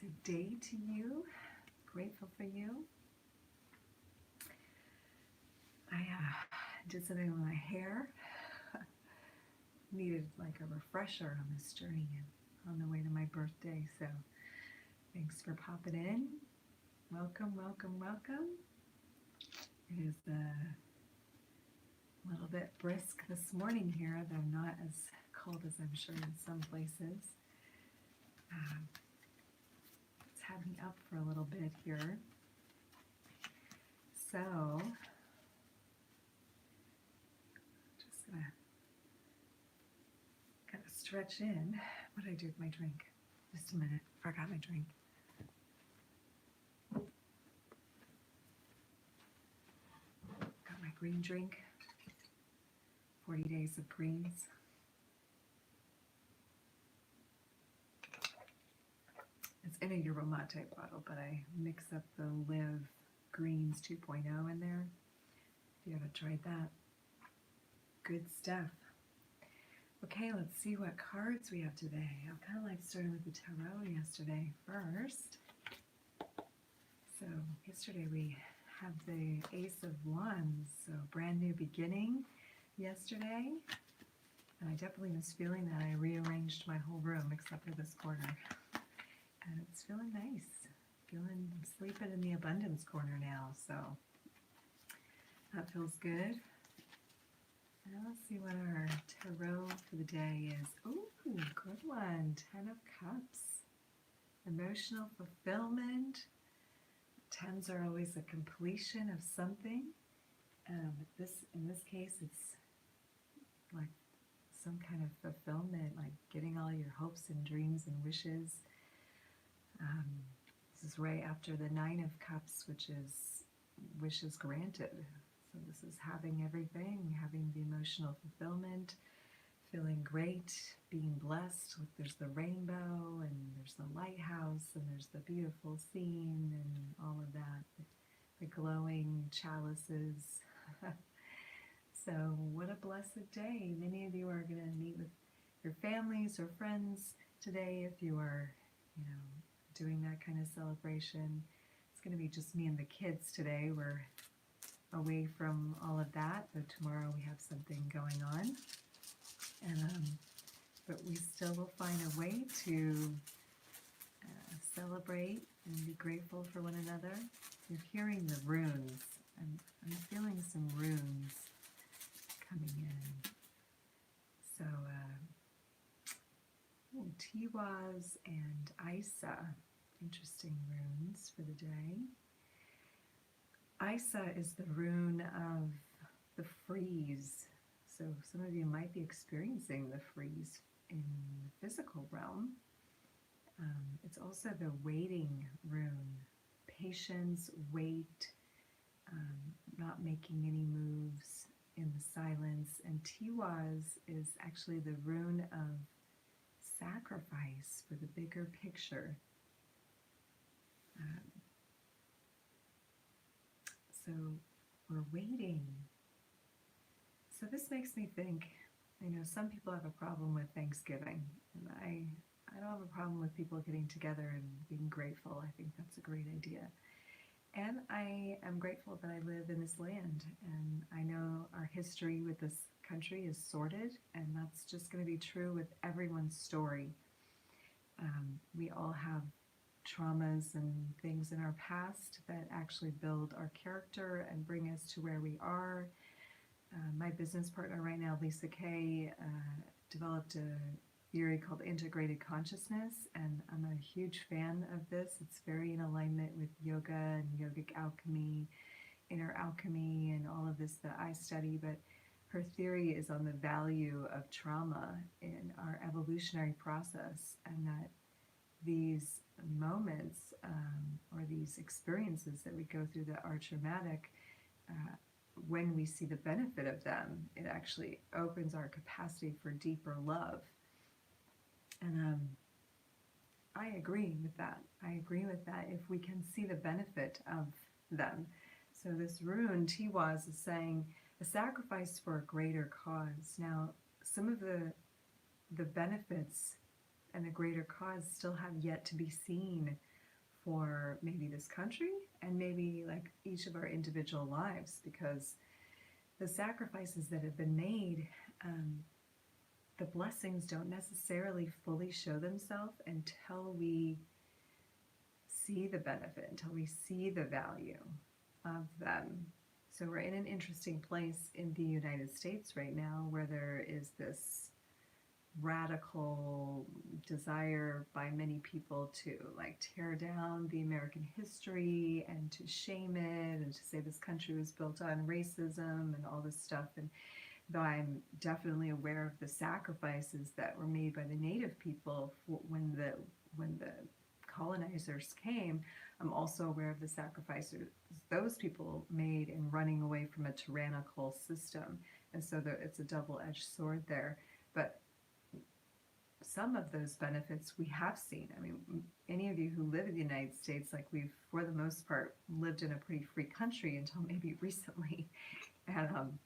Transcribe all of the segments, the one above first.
blessed day to you. Grateful for you. I did something with my hair. Needed like a refresher on this journey on the way to my birthday. So thanks for popping in. Welcome, welcome, welcome. It is a little bit brisk this morning here, though not as cold as I'm sure in some places. It's had me up for a little bit here. So, just gotta stretch in. What did I do with my drink? Just a minute, forgot my drink. Got my green drink, 40 days of greens. It's in a yerba mate bottle, but I mix up the Live Greens 2.0 in there. If you haven't tried that, good stuff. Okay, let's see what cards we have today. I kind of like starting with the tarot yesterday first. So yesterday we had the Ace of Wands, so brand new beginning yesterday. And I definitely was feeling that. I rearranged my whole room except for this corner. And it's feeling nice. I'm sleeping in the abundance corner now, so that feels good. Now let's see what our tarot for the day is. Ooh, good one. 10 of Cups. Emotional fulfillment. Tens are always a completion of something. In this case, it's like some kind of fulfillment, like getting all your hopes and dreams and wishes. This is right after the 9 of Cups, which is wishes granted. So this is having everything, having the emotional fulfillment, feeling great, being blessed. Look, there's the rainbow, and there's the lighthouse, and there's the beautiful scene, and all of that. The glowing chalices. So what a blessed day. Many of you are going to meet with your families or friends today if you are, doing that kind of celebration. It's going to be just me and the kids today. We're away from all of that, though tomorrow we have something going on. But we still will find a way to celebrate and be grateful for one another. You're hearing the runes. I'm feeling some runes coming in. So, Tiwaz and Isa, interesting runes for the day. Isa is the rune of the freeze. So some of you might be experiencing the freeze in the physical realm. It's also the waiting rune. Patience, wait, not making any moves in the silence. And Tiwaz is actually the rune of sacrifice for the bigger picture. So we're waiting. So this makes me think, some people have a problem with Thanksgiving, and I don't have a problem with people getting together and being grateful. I think that's a great idea. And I am grateful that I live in this land, and I know our history with this country is sordid, and that's just going to be true with everyone's story. We all have traumas and things in our past that actually build our character and bring us to where we are. My business partner right now, Lisa Kay, developed a theory called integrated consciousness, and I'm a huge fan of this. It's very in alignment with yoga and yogic alchemy, inner alchemy, and all of this that I study, but her theory is on the value of trauma in our evolutionary process, and that these moments or these experiences that we go through that are traumatic, when we see the benefit of them, it actually opens our capacity for deeper love. And I agree with that. I agree with that if we can see the benefit of them. So this rune, Tiwaz, is saying a sacrifice for a greater cause. Now, some of the benefits and the greater cause still have yet to be seen for maybe this country and maybe like each of our individual lives, because the sacrifices that have been made, the blessings don't necessarily fully show themselves until we see the benefit, until we see the value of them. So we're in an interesting place in the United States right now where there is this radical desire by many people to like tear down the American history and to shame it and to say this country was built on racism and all this stuff. And though I'm definitely aware of the sacrifices that were made by the native people when the colonizers came, I'm also aware of the sacrifices those people made in running away from a tyrannical system. And so it's a double-edged sword there. But some of those benefits we have seen. I mean, any of you who live in the United States, like we've, for the most part, lived in a pretty free country until maybe recently. And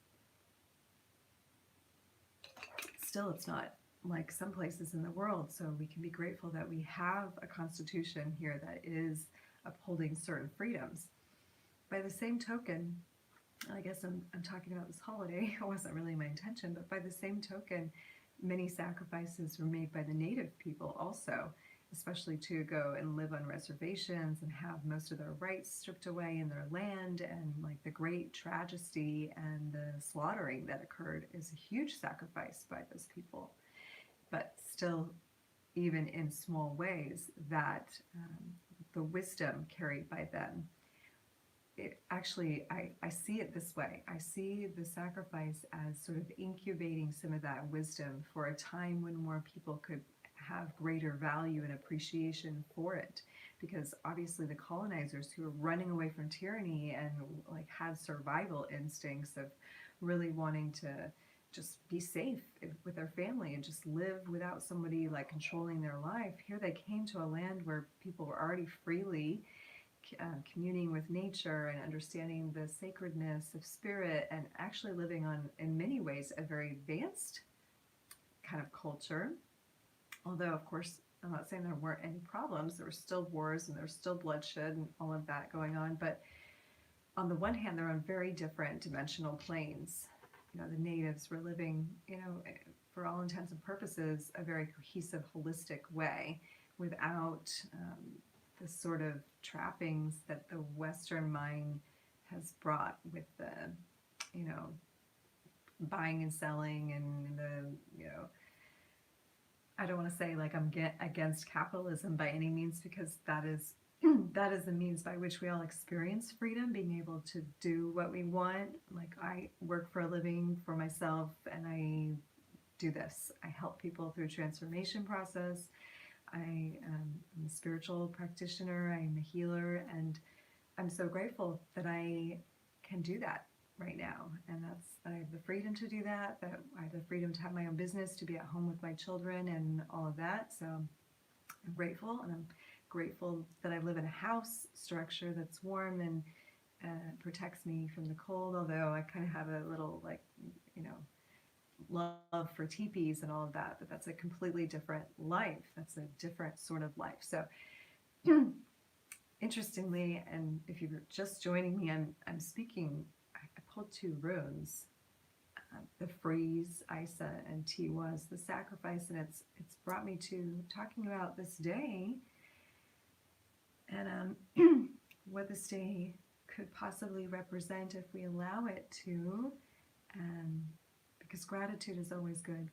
still, it's not like some places in the world. So we can be grateful that we have a constitution here that is upholding certain freedoms. By the same token, I guess I'm talking about this holiday. It wasn't really my intention, but by the same token, many sacrifices were made by the native people also, especially to go and live on reservations and have most of their rights stripped away in their land. And like the great tragedy and the slaughtering that occurred is a huge sacrifice by those people. But still, even in small ways, that the wisdom carried by them, it actually, I see it this way. I see the sacrifice as sort of incubating some of that wisdom for a time when more people could have greater value and appreciation for it. Because obviously the colonizers who were running away from tyranny and like had survival instincts of really wanting to just be safe with their family and just live without somebody like controlling their life, here they came to a land where people were already freely communing with nature and understanding the sacredness of spirit, and actually living on, in many ways, a very advanced kind of culture. Although, of course, I'm not saying there weren't any problems. There were still wars and there was still bloodshed and all of that going on. But on the one hand, they're on very different dimensional planes. You know, the natives were living, you know, for all intents and purposes, a very cohesive, holistic way without the sort of trappings that the Western mind has brought with the, you know, buying and selling and the, you know, I don't want to say like I'm against capitalism by any means, because that is the means by which we all experience freedom, being able to do what we want. Like I work for a living for myself and I do this. I help people through transformation process. I'm a spiritual practitioner, I'm a healer, and I'm so grateful that I can do that right now. And I have the freedom to do that, that I have the freedom to have my own business, to be at home with my children and all of that. So I'm grateful, and I'm grateful that I live in a house structure that's warm and protects me from the cold, although I kind of have a little like, you know, love for teepees and all of that, but that's a completely different life. That's a different sort of life. So interestingly, and if you're just joining me, I'm speaking, I pulled two runes, the freeze, Isa, and Tiwa is the sacrifice, and it's brought me to talking about this day and what this day could possibly represent if we allow it to, because gratitude is always good.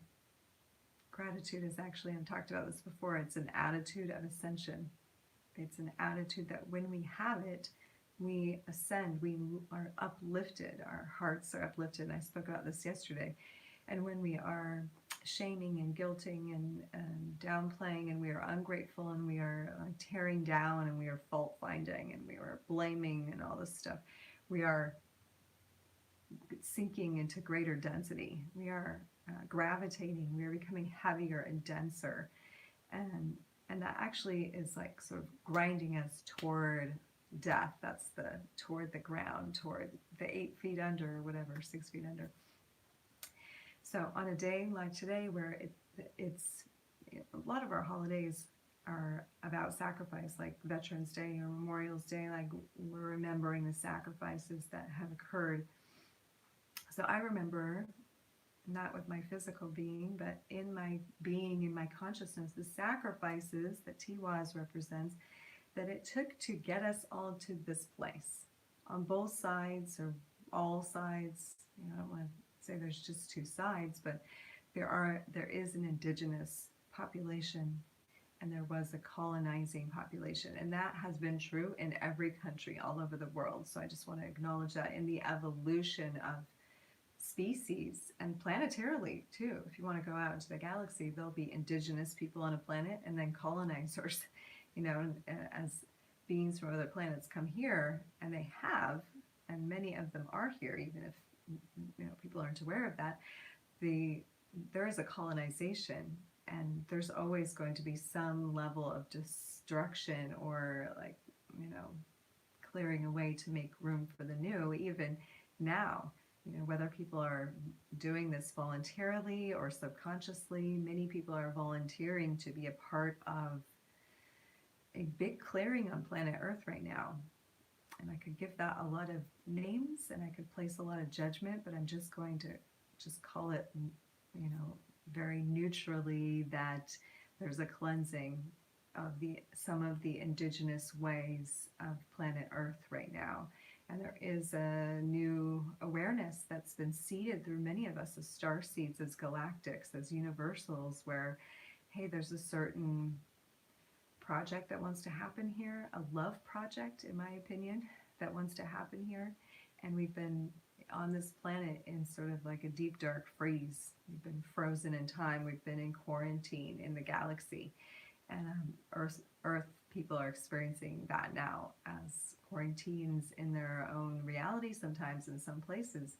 Gratitude is actually, I've talked about this before, it's an attitude of ascension. It's an attitude that when we have it, we ascend, we are uplifted, our hearts are uplifted. And I spoke about this yesterday. And when we are shaming and guilting and downplaying, and we are ungrateful, and we are tearing down, and we are fault finding, and we are blaming and all this stuff, we are sinking into greater density. We are gravitating, we are becoming heavier and denser. And that actually is like sort of grinding us toward death. That's toward the ground, toward the 8 feet under, or whatever, 6 feet under. So on a day like today, where it's a lot of our holidays are about sacrifice, like Veterans Day or Memorial's Day, like we're remembering the sacrifices that have occurred. So I remember, not with my physical being, but in my being, in my consciousness, the sacrifices that Tiwaz represents, that it took to get us all to this place on both sides or all sides. I don't want to say there's just two sides, but there is an indigenous population and there was a colonizing population, and that has been true in every country all over the world. So I just want to acknowledge that in the evolution of species and planetarily too. If you want to go out into the galaxy, there'll be indigenous people on a planet and then colonizers, as beings from other planets come here, and they have, and many of them are here, even if people aren't aware of that. There is a colonization, and there's always going to be some level of destruction or clearing away to make room for the new, even now. Whether people are doing this voluntarily or subconsciously, many people are volunteering to be a part of a big clearing on planet Earth right now. And I could give that a lot of names and I could place a lot of judgment, but I'm just going to call it, very neutrally, that there's a cleansing of some of the indigenous ways of planet Earth right now. And there is a new awareness that's been seeded through many of us as star seeds, as galactics, as universals, where, hey, there's a certain project that wants to happen here, a love project, in my opinion, that wants to happen here. And we've been on this planet in sort of like a deep, dark freeze. We've been frozen in time. We've been in quarantine in the galaxy. And Earth people are experiencing that now as quarantines in their own reality sometimes in some places.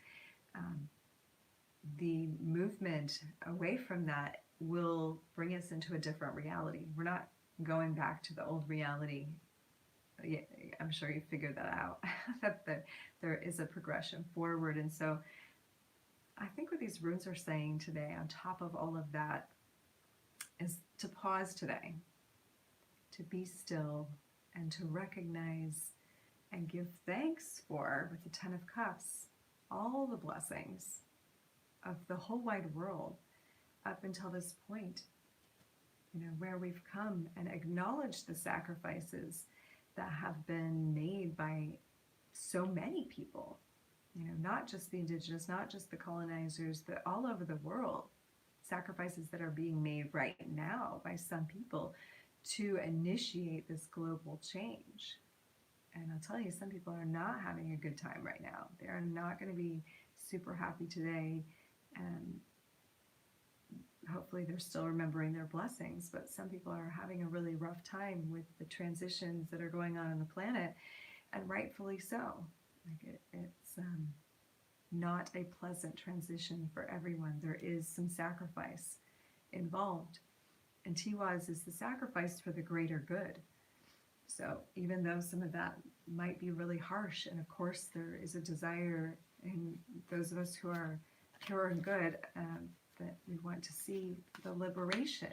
The movement away from that will bring us into a different reality. We're not going back to the old reality. I'm sure you figured that out, that there is a progression forward. And so I think what these runes are saying today, on top of all of that, is to pause today, to be still, and to recognize and give thanks for, with the Ten of Cups, all the blessings of the whole wide world up until this point, where we've come, and acknowledge the sacrifices that have been made by so many people, not just the indigenous, not just the colonizers, but all over the world. Sacrifices that are being made right now by some people to initiate this global change. And I'll tell you, some people are not having a good time right now. They are not going to be super happy today. And hopefully they're still remembering their blessings, but some people are having a really rough time with the transitions that are going on the planet, and rightfully so. It's not a pleasant transition for everyone. There is some sacrifice involved, and Tiwaz is the sacrifice for the greater good. So even though some of that might be really harsh, and of course there is a desire in those of us who are pure and good, that we want to see the liberation.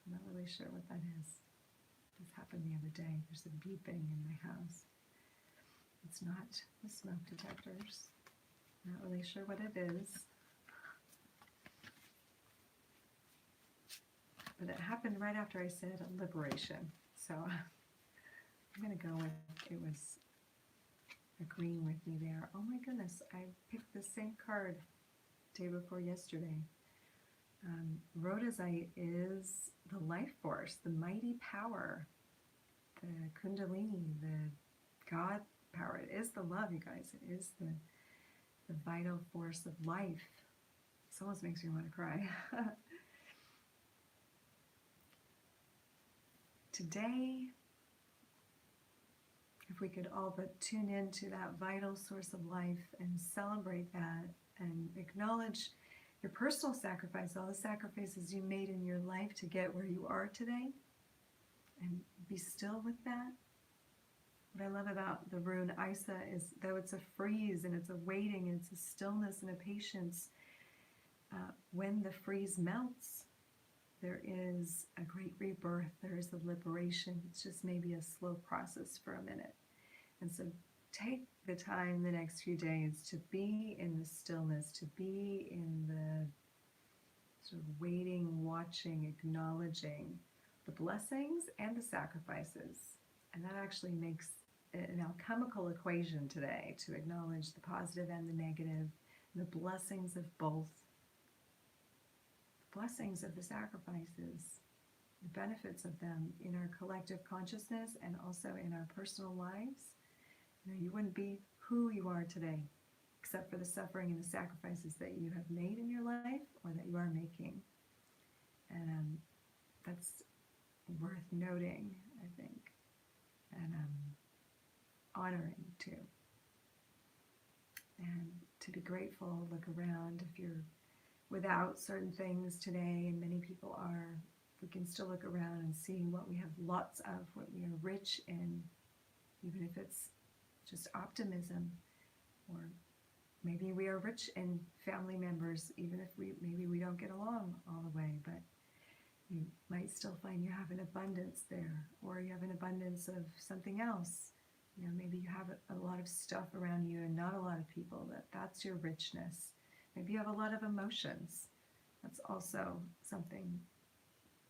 I'm not really sure what that is. This happened the other day. There's a beeping in my house. It's not the smoke detectors. Not really sure what it is. But it happened right after I said liberation. So I'm going to go with, it was agreeing with me there. Oh my goodness, I picked the same card day before yesterday. Rhodazite is the life force, the mighty power, the kundalini, the God power. It is the love, you guys. It is the vital force of life. This almost makes me want to cry. Today, if we could all but tune into that vital source of life and celebrate that and acknowledge your personal sacrifice, all the sacrifices you made in your life to get where you are today, and be still with that. What I love about the rune Isa is, though it's a freeze and it's a waiting and it's a stillness and a patience, when the freeze melts, there is a great rebirth, there is a liberation. It's just maybe a slow process for a minute. And so take the time the next few days to be in the stillness, to be in the sort of waiting, watching, acknowledging the blessings and the sacrifices. And that actually makes an alchemical equation today, to acknowledge the positive and the negative, the blessings of both, the blessings of the sacrifices, the benefits of them in our collective consciousness and also in our personal lives. You wouldn't be who you are today except for the suffering and the sacrifices that you have made in your life or that you are making. And that's worth noting, I think, and honoring too. And to be grateful, look around. If you're without certain things today, and many people are, we can still look around and see what we have lots of, what we are rich in, even if it's just optimism, or maybe we are rich in family members, even if maybe we don't get along all the way, but you might still find you have an abundance there, or you have an abundance of something else. Maybe you have a lot of stuff around you and not a lot of people. That's your richness. Maybe you have a lot of emotions. That's also something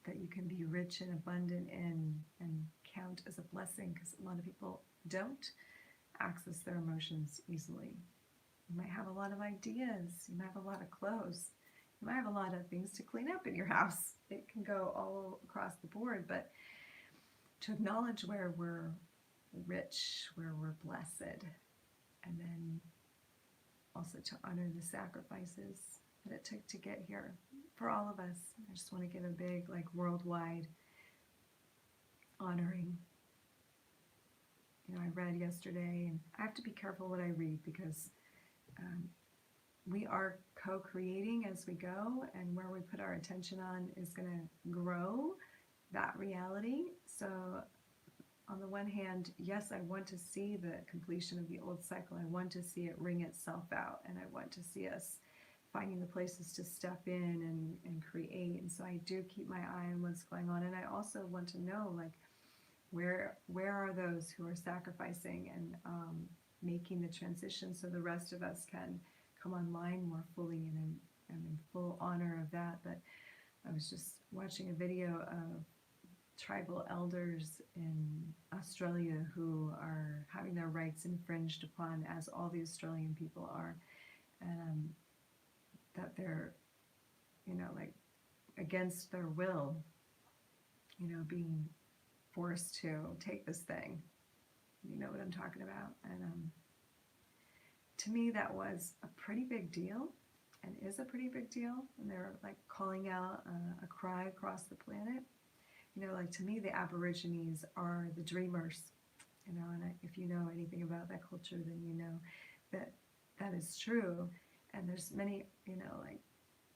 that you can be rich and abundant in and count as a blessing, because a lot of people don't access their emotions easily. You might have a lot of ideas. You might have a lot of clothes. You might have a lot of things to clean up in your house. It can go all across the board, but to acknowledge where we're rich, where we're blessed, and then also to honor the sacrifices that it took to get here for all of us. I just want to give a big, worldwide honoring. I read yesterday, and I have to be careful what I read, because we are co-creating as we go, and where we put our attention on is going to grow that reality. So on the one hand, yes, I want to see the completion of the old cycle. I want to see it ring itself out, and I want to see us finding the places to step in and create. And so I do keep my eye on what's going on, and I also want to know, where are those who are sacrificing and making the transition, so the rest of us can come online more fully, and I'm in full honor of that. But I was just watching a video of tribal elders in Australia who are having their rights infringed upon, as all the Australian people are, and that they're, against their will, being forced to take this thing. You know what I'm talking about. And to me, that was a pretty big deal, and is a pretty big deal. And they're calling out a cry across the planet. To me, the Aborigines are the dreamers. And if you know anything about that culture, then you know that that is true. And there's many,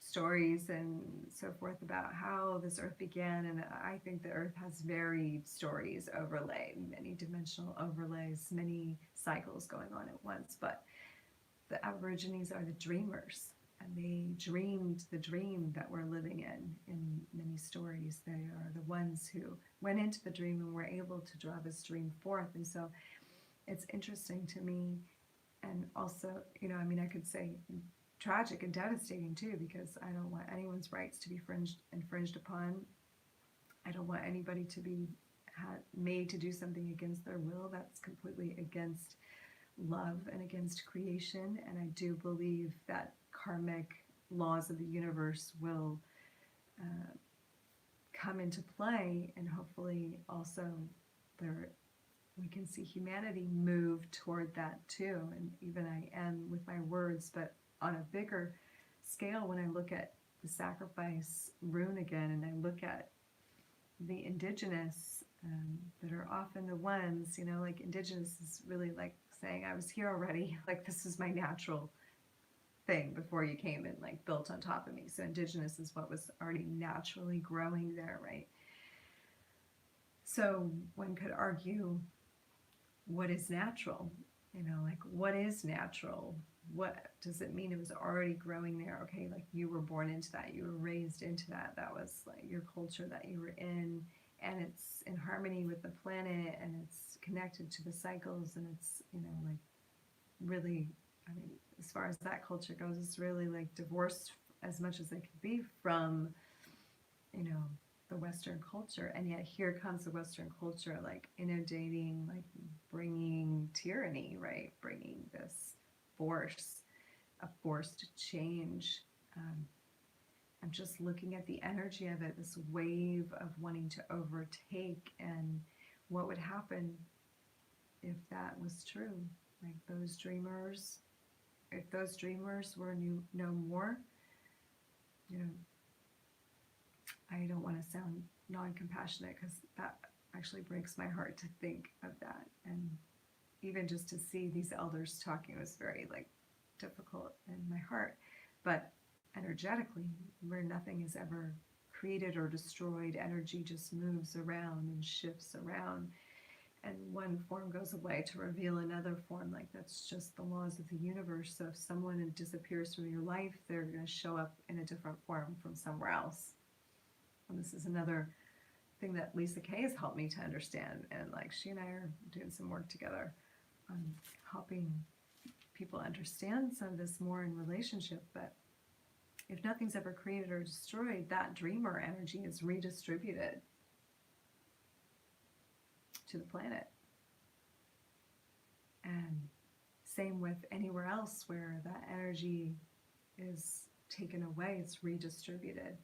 stories and so forth about how this earth began, and I think the earth has varied stories overlaid, many dimensional overlays, many cycles going on at once. But the Aborigines are the dreamers, and they dreamed the dream that we're living in many stories. They are the ones who went into the dream and were able to draw this dream forth. And so it's interesting to me, and also, I could say tragic and devastating too, because I don't want anyone's rights to be infringed upon. I don't want anybody to be made to do something against their will. That's completely against love and against creation. And I do believe that karmic laws of the universe will come into play, and hopefully also we can see humanity move toward that too. And even I am with my words, but on a bigger scale, when I look at the sacrifice rune again, and I look at the indigenous that are often the ones, indigenous is really saying, I was here already, this is my natural thing before you came and built on top of me. So indigenous is what was already naturally growing there, right? So one could argue, what is natural? What is natural? what does it mean it was already growing there? Okay, like you were born into that, you were raised into that, that was like your culture that you were in, and it's in harmony with the planet, and it's connected to the cycles, and it's, you know, like really, I mean, as far as that culture goes, it's really like divorced as much as they could be from, you know, the Western culture. And yet here comes the Western culture, like inundating, like bringing tyranny, right? Bringing this force, a forced change. Um, I'm just looking at the energy of it, this wave of wanting to overtake, and what would happen if that was true. Like those dreamers, if those dreamers were no more, you know, I don't want to sound non-compassionate, because that actually breaks my heart to think of that. And even just to see these elders talking was very like difficult in my heart. But energetically, where nothing is ever created or destroyed, energy just moves around and shifts around, and one form goes away to reveal another form. Like that's just the laws of the universe. So if someone disappears from your life, they're going to show up in a different form from somewhere else. And this is another thing that Lisa Kay has helped me to understand. And like she and I are doing some work together on helping people understand some of this more in relationship. But if nothing's ever created or destroyed, that dreamer energy is redistributed to the planet. And same with anywhere else where that energy is taken away, it's redistributed.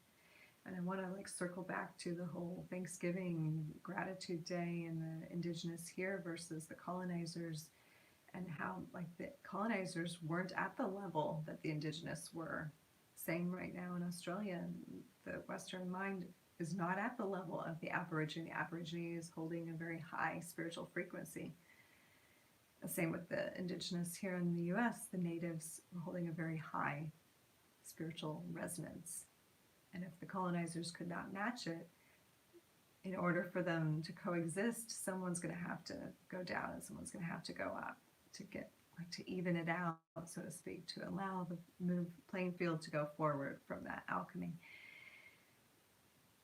And I want to like circle back to the whole Thanksgiving gratitude day and the indigenous here versus the colonizers, and how like the colonizers weren't at the level that the indigenous were. Same right now in Australia. The Western mind is not at the level of the Aborigine. The Aborigine is holding a very high spiritual frequency. The same with the indigenous here in the US. The natives were holding a very high spiritual resonance. And if the colonizers could not match it, in order for them to coexist, someone's going to have to go down and someone's going to have to go up to get, like, to even it out, so to speak, to allow the playing field to go forward from that alchemy.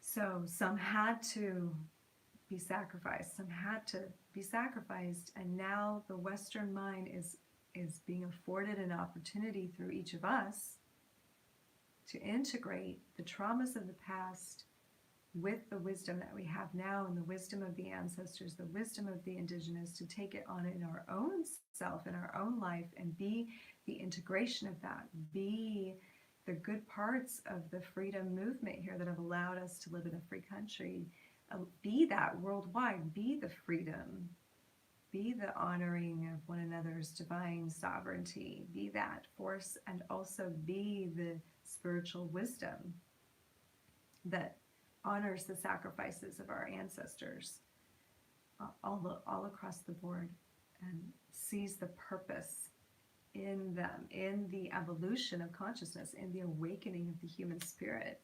So some had to be sacrificed, and now the Western mind is being afforded an opportunity through each of us to integrate the traumas of the past with the wisdom that we have now, and the wisdom of the ancestors, the wisdom of the indigenous, to take it on in our own self, in our own life, and be the integration of that, be the good parts of the freedom movement here that have allowed us to live in a free country, be that worldwide, be the freedom, be the honoring of one another's divine sovereignty, be that force, and also be the spiritual wisdom that honors the sacrifices of our ancestors all across the board, and sees the purpose in them, in the evolution of consciousness, in the awakening of the human spirit,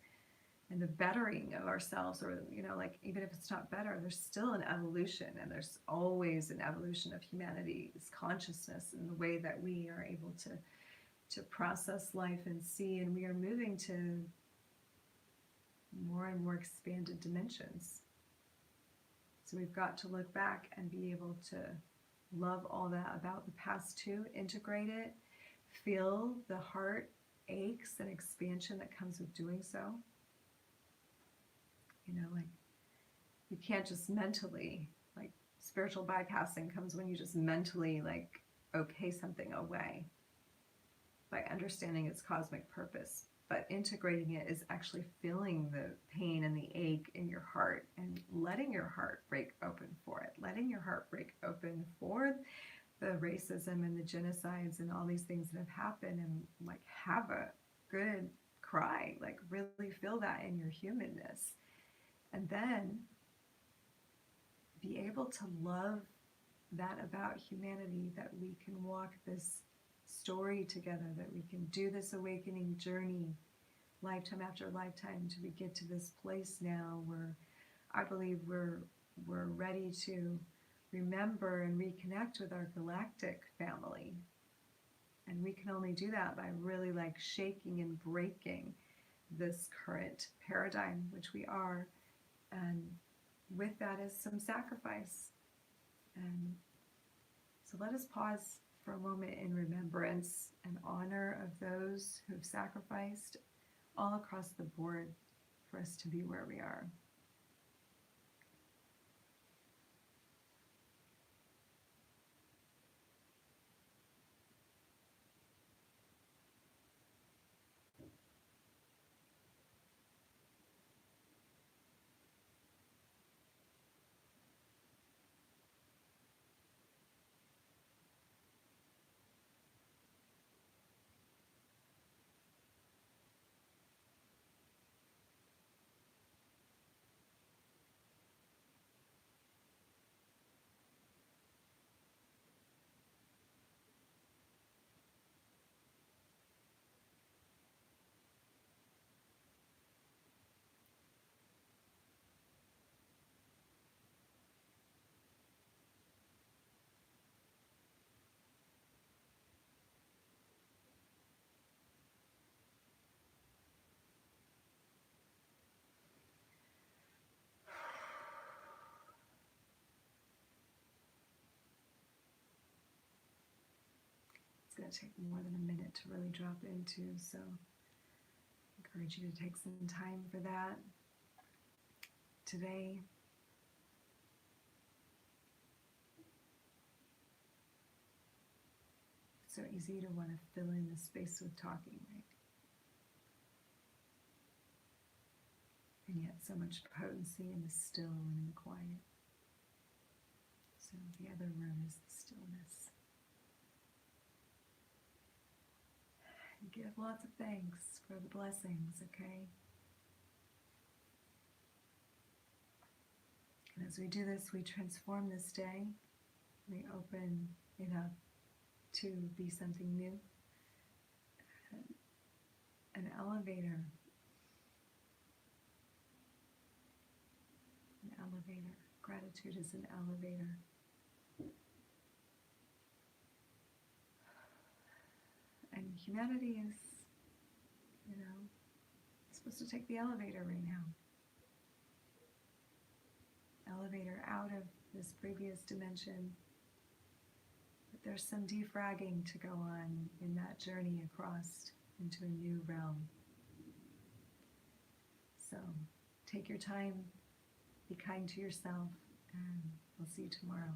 and the bettering of ourselves. Or, you know, like, even if it's not better, there's still an evolution, and there's always an evolution of humanity's consciousness in the way that we are able to process life and see, and we are moving to more and more expanded dimensions. So we've got to look back and be able to love all that about the past too, integrate it, feel the heart aches and expansion that comes with doing so. You know, like, you can't just mentally, like, spiritual bypassing comes when you just mentally, like, okay something away by understanding its cosmic purpose. But integrating it is actually feeling the pain and the ache in your heart, and letting your heart break open for it, letting your heart break open for the racism and the genocides and all these things that have happened, and like have a good cry, like really feel that in your humanness, and then be able to love that about humanity, that we can walk this story together, that we can do this awakening journey lifetime after lifetime, till we get to this place now where I believe we're ready to remember and reconnect with our galactic family, And we can only do that by really like shaking and breaking this current paradigm, which we are. And with that is some sacrifice. And so let us pause for a moment in remembrance and honor of those who have sacrificed all across the board for us to be where we are. It's going to take more than a minute to really drop into, so I encourage you to take some time for that today. It's so easy to want to fill in the space with talking, right? And yet so much potency in the still and in the quiet. So the other room is the stillness. Give lots of thanks for the blessings, okay? And as we do this, we transform this day. We open it up to be something new. An elevator. An elevator. Gratitude is an elevator. And humanity is, supposed to take the elevator right now. Elevator out of this previous dimension. But there's some defragging to go on in that journey across into a new realm. So take your time, be kind to yourself, and we'll see you tomorrow.